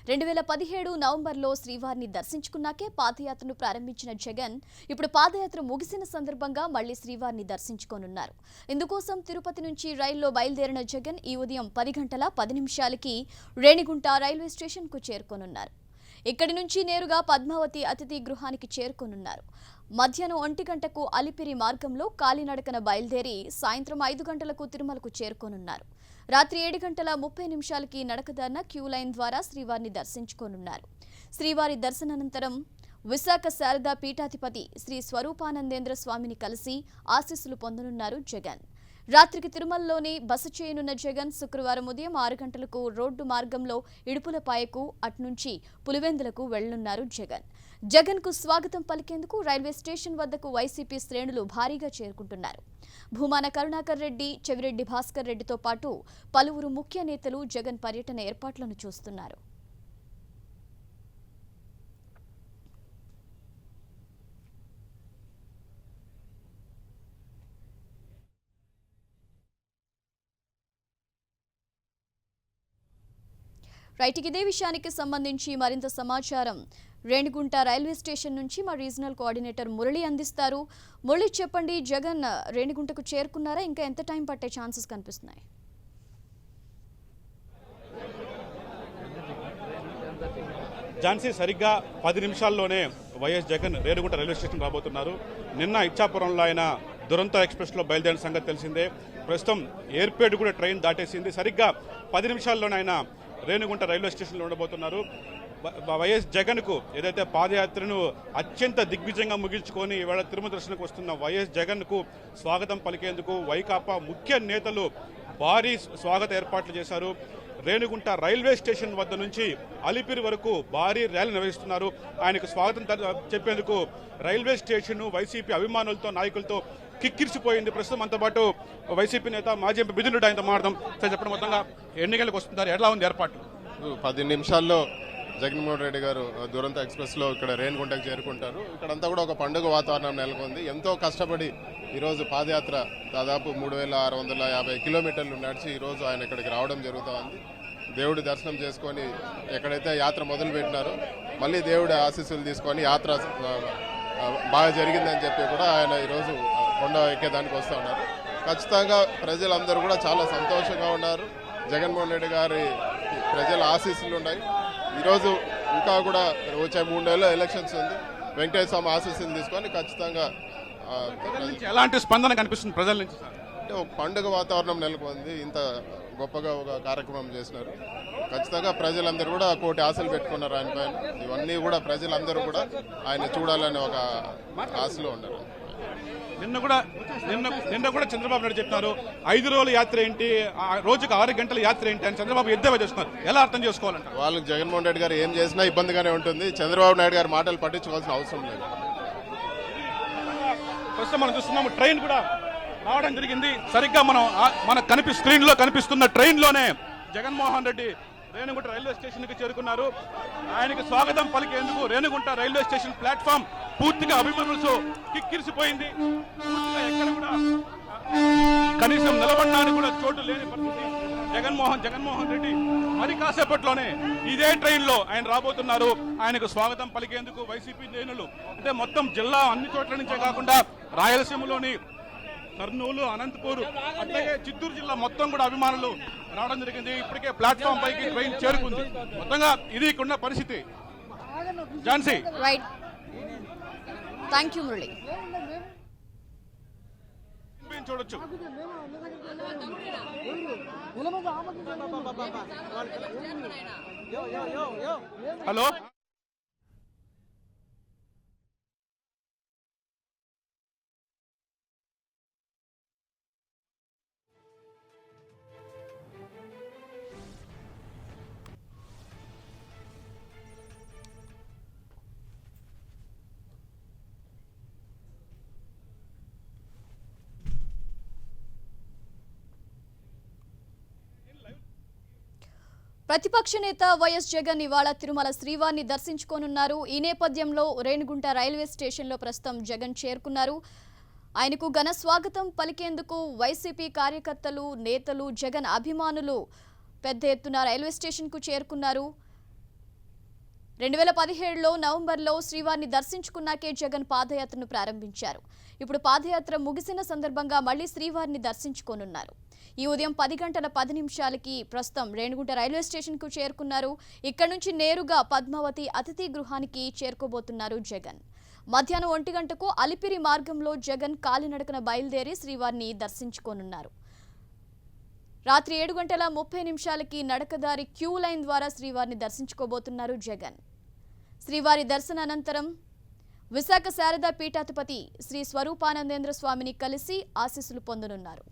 2017 నవంబర్లో శ్రీవారిని దర్శించుకున్నాకే పాదయాత్రను ప్రారంభించిన జగన్ ఇప్పుడు పాదయాత్ర ముగిసిన సందర్భంగా మళ్లీ శ్రీవారిని దర్శించుకోనున్నారు. ఇందుకోసం తిరుపతి నుంచి రైల్లో బయలుదేరిన జగన్ ఈ ఉదయం 10:10 రేణిగుంట రైల్వే స్టేషన్కు చేరుకోనున్నారు. ఇక్కడి నుంచి నేరుగా పద్మావతి అతిథి గృహానికి చేరుకోనున్నారు. మధ్యాహ్నం 1 గంటకు అలిపిరి మార్గంలో కాలినడకన బయలుదేరి సాయంత్రం 5 గంటలకు తిరుమలకు చేరుకోనున్నారు. రాత్రి 7:30 నడకదారిన క్యూ లైన్ ద్వారా శ్రీవారిని దర్శించుకోనున్నారు. శ్రీవారి దర్శనానంతరం విశాఖ శారదా పీఠాధిపతి శ్రీ స్వరూపానందేంద్ర స్వామిని కలిసి ఆశీస్సులు పొందనున్నారు జగన్. రాత్రికి తిరుమలలోనే బస చేయనున్న జగన్ శుక్రవారం ఉదయం 6 గంటలకు రోడ్డు మార్గంలో ఇడుపులపాయకు అట్నుంచి పులివెందులకు వెళ్లనున్నారు జగన్ కు స్వాగతం పలికేందుకు రైల్వే స్టేషన్ వద్దకు వైసీపీ శ్రేణులు భారీగా చేరుకుంటున్నారు. భూమాన కరుణాకర్ రెడ్డి, చెవిరెడ్డి భాస్కర్ రెడ్డితో పాటు పలువురు ముఖ్య నేతలు జగన్ పర్యటన ఏర్పాట్లను చూస్తున్నారు. ఇదే విషయానికి సంబంధించి మరింత సమాచారం రేణిగుంట రైల్వే స్టేషన్ నుంచి మా రీజనల్ కోఆర్డినేటర్ మురళి అందిస్తారు. మురళి, చెప్పండి, జగన్ రేణిగుంటకు చేరుకున్నారా? ఇంకా ఎంత టైం పట్టే ఛాన్సెస్ కనిపిస్తున్నాయి? ఝాన్సీ, సరిగ్గా 10 నిమిషాల్లోనే YS Jagan Renigunta railway station రాబోతున్నారు. నిన్న ఇచ్చాపురంలో ఆయన దురంతో ఎక్స్ప్రెస్లో బయలుదేరిన సంగతి తెలిసిందే. ప్రస్తుతం ఎయిర్పేట్ కూడా ట్రైన్ దాటేసింది. సరిగ్గా 10 నిమిషాల్లోనే ఆయన రేణిగుంట రైల్వే స్టేషన్లో ఉండబోతున్నారు. వైఎస్ జగన్కు ఏదైతే పాదయాత్రను అత్యంత దిగ్విజయంగా ముగించుకొని ఇవాళ తిరుమల దర్శనకు వస్తున్న వైఎస్ జగన్కు స్వాగతం పలికేందుకు వైకాపా ముఖ్య నేతలు భారీ స్వాగత ఏర్పాట్లు చేశారు. రేణిగుంట రైల్వే స్టేషన్ వద్ద నుంచి అలిపిరి వరకు భారీ ర్యాలీ నిర్వహిస్తున్నారు. ఆయనకు స్వాగతం చెప్పేందుకు రైల్వే స్టేషన్ వైసీపీ అభిమానులతో, నాయకులతో కిక్కిరిసిపోయింది. ప్రస్తుతం అంతో పాటు వైసీపీ నేత మాజీ ఎంపీ బిదినుడు ఆయనతో మాట్లాడదాం. సార్, చెప్పడం మొత్తంగా ఎన్ని గంటలకు వస్తున్నారు, ఎలా ఉంది ఏర్పాట్లు? 10 నిమిషాల్లో జగన్మోహన్ రెడ్డి గారు దురంతో ఎక్స్ప్రెస్లో ఇక్కడ రేణిగుంటకు చేరుకుంటారు. ఇక్కడంతా కూడా ఒక పండుగ వాతావరణం నెలకొంది. ఎంతో కష్టపడి ఈరోజు పాదయాత్ర దాదాపు 3650 కిలోమీటర్లు నడిచి ఈరోజు ఆయన ఇక్కడికి రావడం జరుగుతూ ఉంది. దేవుడి దర్శనం చేసుకొని ఎక్కడైతే యాత్ర మొదలు పెట్టినారో మళ్ళీ దేవుడి ఆశీస్సులు తీసుకొని యాత్ర బాగా జరిగిందని చెప్పి కూడా ఆయన ఈరోజు కొండ ఎక్కేదానికి వస్తూ ఉన్నారు. ఖచ్చితంగా ప్రజలందరూ కూడా చాలా సంతోషంగా ఉన్నారు. జగన్మోహన్ రెడ్డి గారి ప్రజల ఆశీస్సులు ఉన్నాయి. ఈరోజు ఇంకా కూడా వచ్చే 3 నెలల్లో ఎలక్షన్స్ ఉంది. వెంకటేశ్వర స్వామి ఆశీస్సులు తీసుకొని ఖచ్చితంగా ఎలాంటి స్పందన కనిపిస్తుంది ప్రజల నుంచి? అంటే ఒక పండుగ వాతావరణం నెలకొంది. ఇంత గొప్పగా ఒక కార్యక్రమం చేసినారు. ఖచ్చితంగా ప్రజలందరూ కూడా కోటి ఆశలు పెట్టుకున్నారు ఆయన పైన. ఇవన్నీ కూడా ప్రజలందరూ కూడా ఆయన చూడాలని ఒక ఆశలో ఉన్నారు. నిన్న కూడా చంద్రబాబు నాయుడు చెప్తున్నారు 5 రోజుల యాత్ర ఏంటి, రోజుకు 6 గంటల యాత్ర ఏంటి అని చంద్రబాబు ఎద్దేవా చేస్తున్నారు. ఎలా అర్థం చేసుకోవాలంట? వాళ్ళకి జగన్మోహన్ రెడ్డి గారు ఏం చేసినా ఇబ్బందిగానే ఉంటుంది. చంద్రబాబు నాయుడు గారి మాటలు పట్టించుకోవాల్సిన అవసరం లేదు. ప్రస్తుతం మనం చూస్తున్నాము, ట్రైన్ కూడా రావడం జరిగింది. సరిగ్గా మన స్క్రీన్ లో కనిపిస్తున్న ట్రైన్ లోనే జగన్మోహన్ రెడ్డి రేణిగుంట రైల్వే స్టేషన్ కి చేరుకున్నారు. ఆయనకి స్వాగతం పలికేందుకు రేణిగుంట రైల్వే స్టేషన్ ప్లాట్ఫామ్ పూర్తిగా అభిమానులతో కిక్కిరిసిపోయింది. పూర్తిగా ఎక్కడ కూడా కనీసం నిలబడడానికి కూడా చోటు లేని పరిస్థితి. జగన్మోహన్ రెడ్డి మరి కాసేపట్లోనే ఇదే ట్రైన్ లో ఆయన రాబోతున్నారు. ఆయనకు స్వాగతం పలికేందుకు వైసీపీ నేతలు అంటే మొత్తం జిల్లా అన్ని చోట్ల నుంచే కాకుండా రాయలసీమలోని కర్నూలు, అనంతపూర్, అట్లాగే చిత్తూరు జిల్లా మొత్తం కూడా అభిమానులు రావడం జరిగింది. ఇప్పటికే ప్లాట్ఫామ్ పైకి ట్రైన్ చేరుకుంది. మొత్తంగా ఇది ఇక్కడ పరిస్థితి. Jhansi, thank you Murali. చూడొచ్చు. హలో, ప్రతిపక్ష నేత వైఎస్ జగన్ ఇవాళ తిరుమల శ్రీవారిని దర్శించుకోనున్నారు. ఈ నేపథ్యంలో రేణిగుంట రైల్వే స్టేషన్లో ప్రస్తుతం జగన్ చేరుకున్నారు. ఆయనకు ఘన స్వాగతం పలికేందుకు వైసీపీ కార్యకర్తలు, నేతలు, జగన్ అభిమానులు పెద్ద ఎత్తున రైల్వే స్టేషన్కు చేరుకున్నారు. 2017లో నవంబర్లో శ్రీవారిని దర్శించుకున్నాకే జగన్ పాదయాత్రను ప్రారంభించారు. ఇప్పుడు పాదయాత్ర ముగిసిన సందర్భంగా మళ్లీ శ్రీవారిని దర్శించుకోనున్నారు. ఈ ఉదయం 10 గంటల 10 నిమిషాలకి ప్రస్తుతం రేణిగుంట రైల్వే స్టేషన్కు చేరుకున్నారు. ఇక్కడ నుంచి నేరుగా పద్మావతి అతిథి గృహానికి చేరుకోబోతున్నారు జగన్. మధ్యాహ్నం 1 గంటకు అలిపిరి మార్గంలో జగన్ కాలినడకన బయలుదేరి శ్రీవారిని దర్శించుకోనున్నారు. రాత్రి 7 గంటల 30 నిమిషాలకి నడకదారి క్యూ లైన్ ద్వారా శ్రీవారిని దర్శించుకోబోతున్నారు జగన్. శ్రీవారి దర్శనానంతరం విశాఖ శారదా పీఠాధిపతి శ్రీ స్వరూపానందేంద్ర స్వామిని కలిసి ఆశీస్సులు పొందనున్నారు.